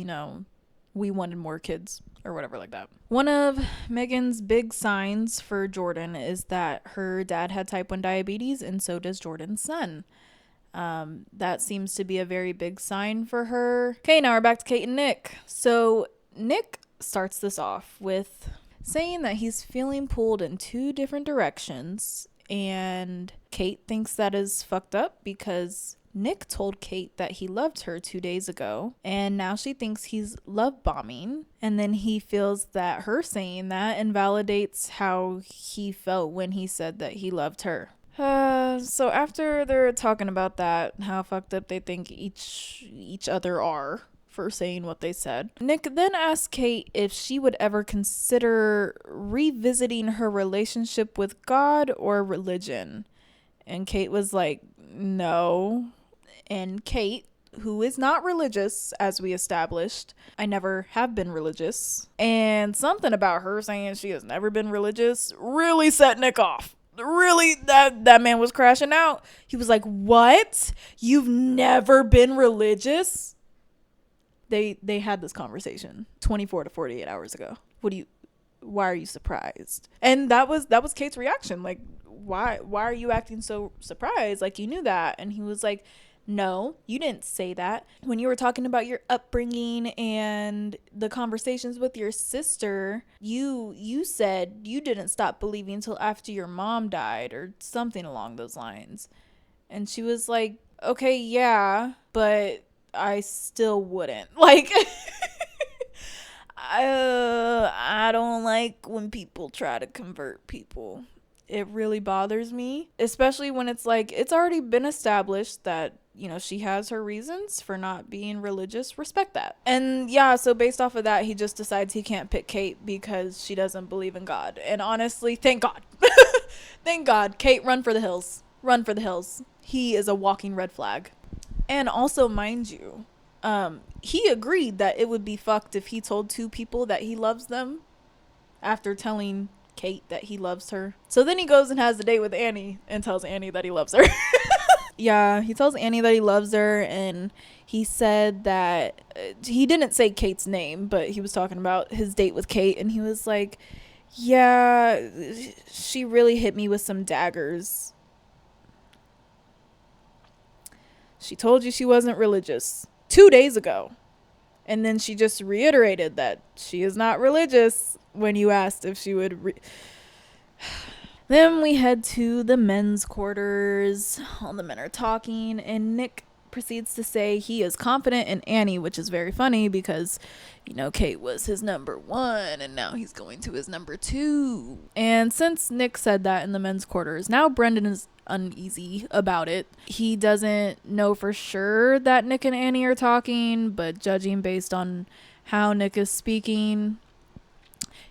we wanted more kids or whatever like that. One of Megan's big signs for Jordan is that her dad had type 1 diabetes, and so does Jordan's son. That seems to be a very big sign for her. Okay, now we're back to Kate and Nick. So Nick starts this off with saying that he's feeling pulled in 2 different directions, and Kate thinks that is fucked up because Nick told Kate that he loved her 2 days ago, and now she thinks he's love bombing, and then he feels that her saying that invalidates how he felt when he said that he loved her. So after they're talking about that, how fucked up they think each other are for saying what they said, Nick then asks Kate if she would ever consider revisiting her relationship with God or religion. And Kate was like, no. And Kate, who is not religious, as we established, I never have been religious, and something about her saying she has never been religious really set Nick off. Really, that man was crashing out. He was like, what? You've never been religious? They had this conversation 24 to 48 hours ago. Why are you surprised? And that was Kate's reaction. Like, why are you acting so surprised? Like, you knew that. And he was like, no, you didn't say that. When you were talking about your upbringing and the conversations with your sister, you said you didn't stop believing until after your mom died or something along those lines. And she was like, okay, yeah, but I still wouldn't. Like, I don't like when people try to convert people. It really bothers me, especially when it's like, it's already been established that she has her reasons for not being religious. Respect that. And yeah, so based off of that, he just decides he can't pick Kate because she doesn't believe in God. And honestly, thank God. Thank God. Kate, run for the hills. Run for the hills. He is a walking red flag. And also, mind you, he agreed that it would be fucked if he told 2 people that he loves them after telling Kate that he loves her. So then he goes and has a date with Annie and tells Annie that he loves her. Yeah, he tells Annie that he loves her, and he said that he didn't say Kate's name, but he was talking about his date with Kate, and he was like, yeah, she really hit me with some daggers. She told you she wasn't religious 2 days ago. And then she just reiterated that she is not religious when you asked if she would. Then we head to the men's quarters. All the men are talking, and Nick proceeds to say he is confident in Annie, which is very funny because, Kate was his number 1, and now he's going to his number 2. And since Nick said that in the men's quarters, now Brendan is uneasy about it. He doesn't know for sure that Nick and Annie are talking, but judging based on how Nick is speaking,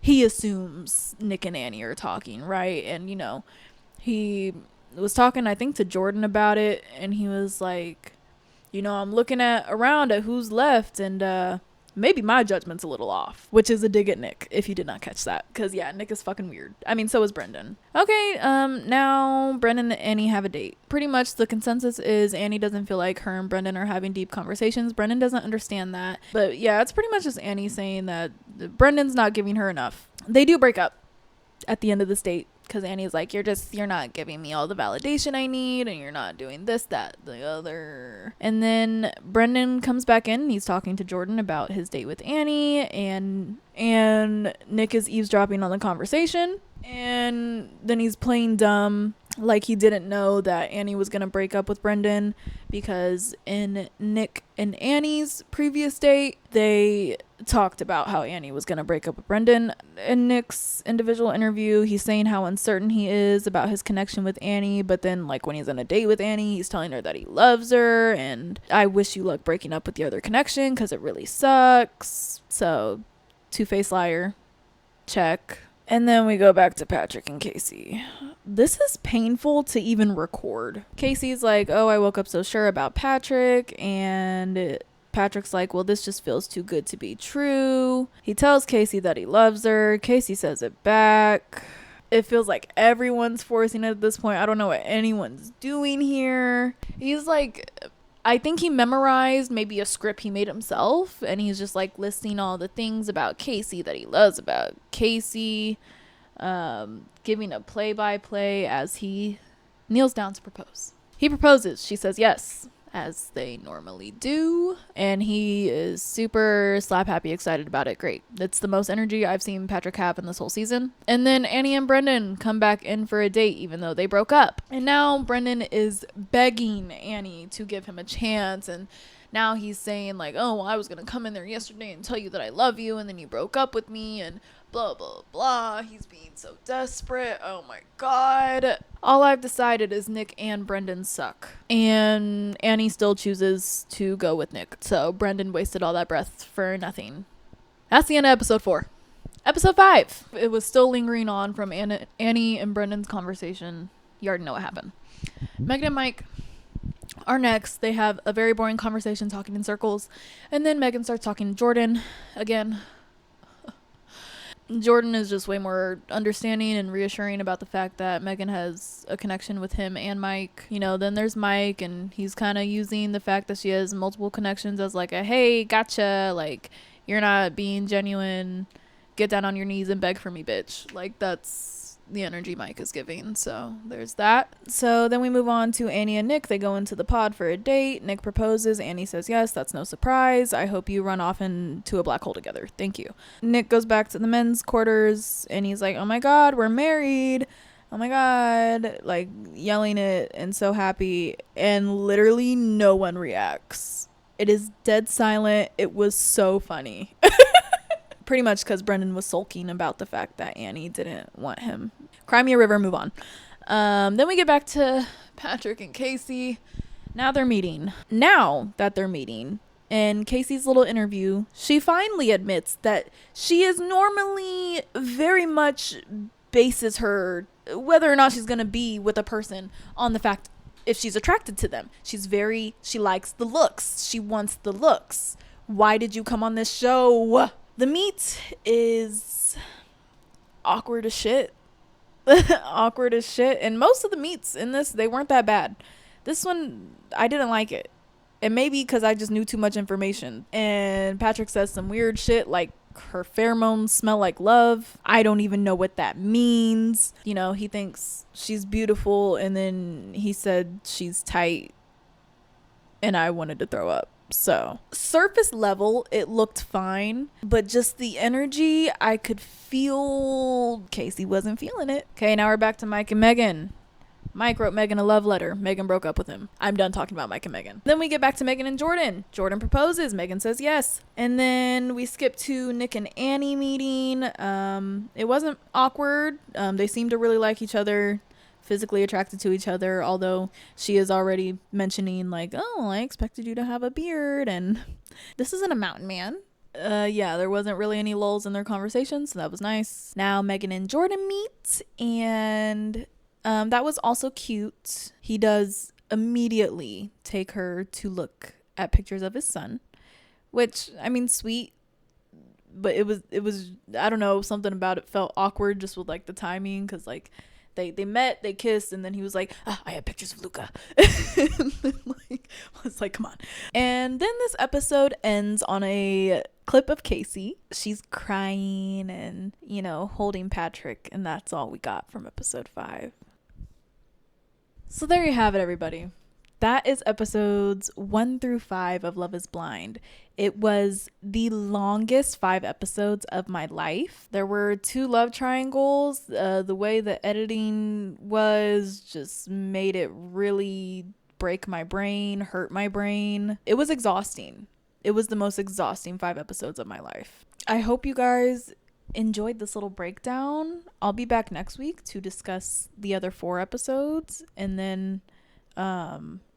he assumes Nick and Annie are talking, right? And he was talking, I think, to Jordan about it, and he was like, I'm looking around at who's left, and maybe my judgment's a little off, which is a dig at Nick, if you did not catch that. Because, yeah, Nick is fucking weird. I mean, so is Brendan. Okay, now Brendan and Annie have a date. Pretty much the consensus is Annie doesn't feel like her and Brendan are having deep conversations. Brendan doesn't understand that. But, yeah, it's pretty much just Annie saying that Brendan's not giving her enough. They do break up at the end of this date. Because Annie's like, you're not giving me all the validation I need, and you're not doing this, that, the other. And then Brendan comes back in, and he's talking to Jordan about his date with Annie, and Nick is eavesdropping on the conversation. And then he's playing dumb, like he didn't know that Annie was going to break up with Brendan, because in Nick and Annie's previous date, they talked about how Annie was going to break up with Brendan. In Nick's individual interview, he's saying how uncertain he is about his connection with Annie, but then when he's on a date with Annie, he's telling her that he loves her, and I wish you luck breaking up with the other connection because it really sucks. So, two-faced liar. Check. And then we go back to Patrick and Casey. This is painful to even record. Casey's like, oh, I woke up so sure about Patrick. And Patrick's like, well, this just feels too good to be true. He tells Casey that he loves her. Casey says it back. It feels like everyone's forcing it at this point. I don't know what anyone's doing here. He's like, I think he memorized maybe a script he made himself, and he's just listing all the things about Casey that he loves about Casey, giving a play-by-play as he kneels down to propose. He proposes. She says yes, as they normally do, and he is super slap happy, excited about it. Great. It's the most energy I've seen Patrick have in this whole season. And then Annie and Brendan come back in for a date, even though they broke up. And now Brendan is begging Annie to give him a chance, and now he's saying oh, well, I was gonna come in there yesterday and tell you that I love you, and then you broke up with me, and blah blah blah. He's being so desperate. Oh my god. All I've decided is Nick and Brendan suck, and Annie still chooses to go with Nick, so Brendan wasted all that breath for nothing. That's the end of episode 4. Episode 5, it was still lingering on from Annie and Brendan's conversation. You already know what happened. Megan and Mike are next. They have a very boring conversation talking in circles, and then Megan starts talking to Jordan again. Jordan is just way more understanding and reassuring about the fact that Megan has a connection with him and Mike. Then there's Mike, and he's kind of using the fact that she has multiple connections as a hey, gotcha, you're not being genuine, get down on your knees and beg for me, bitch. That's the energy Mike is giving. So there's that. So then we move on to Annie and Nick. They go into the pod for a date. Nick proposes. Annie says yes. That's no surprise. I hope you run off into a black hole together. Thank you. Nick goes back to the men's quarters, and he's like, oh my god, we're married. Oh my god. Yelling it and so happy. And literally no one reacts. It is dead silent. It was so funny. Pretty much because Brendan was sulking about the fact that Annie didn't want him. Cry me a river, move on. Then we get back to Patrick and Casey. Now they're meeting. Now that they're meeting, in Casey's little interview, she finally admits that she is normally very much bases her whether or not she's going to be with a person on the fact if she's attracted to them. She likes the looks. She wants the looks. Why did you come on this show? The meet is awkward as shit. Awkward as shit. And most of the meets in this, they weren't that bad. This one, I didn't like it. And maybe because I just knew too much information. And Patrick says some weird shit like her pheromones smell like love. I don't even know what that means. You know, he thinks she's beautiful, and then he said she's tight, and I wanted to throw up. So surface level, it looked fine, but just the energy, I could feel Casey wasn't feeling it. Okay, now we're back to Mike and Megan. Mike wrote Megan a love letter. Megan broke up with him. I'm done talking about Mike and Megan. Then we get back to Megan and Jordan. Jordan proposes. Megan says yes. And then we skip to Nick and Annie meeting. It wasn't awkward. They seemed to really like each other, physically attracted to each other, although she is already mentioning like, oh, I expected you to have a beard, and this isn't a mountain man. Yeah, there wasn't really any lulls in their conversation, so that was nice. Now Megan and Jordan meet, and that was also cute. He does immediately take her to look at pictures of his son, which, I mean, sweet, but it was I don't know, something about it felt awkward just with like the timing, because like they met, they kissed, and then he was like, I have pictures of Luca. And then, like, I was like, come on. And then this episode ends on a clip of Casey. She's crying and, you know, holding Patrick, and that's all we got from episode 5. So there you have it, everybody. That is episodes 1 through 5 of Love is Blind. It was the longest 5 episodes of my life. There were 2 love triangles. The way the editing was just made it really break my brain, hurt my brain. It was exhausting. It was the most exhausting 5 episodes of my life. I hope you guys enjoyed this little breakdown. I'll be back next week to discuss the other 4 episodes, and then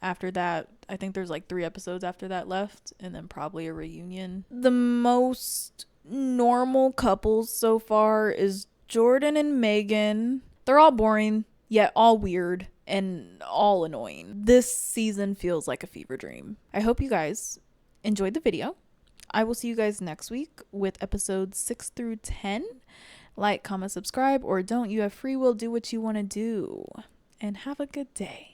after that, I think there's like 3 episodes after that left, and then probably a reunion. The most normal couples so far is Jordan and Megan. They're all boring, yet all weird and all annoying. This season feels like a fever dream. I hope you guys enjoyed the video. I will see you guys next week with episodes 6 through 10. Like, comment, subscribe, or don't. You have free will. Do what you want to do. And have a good day.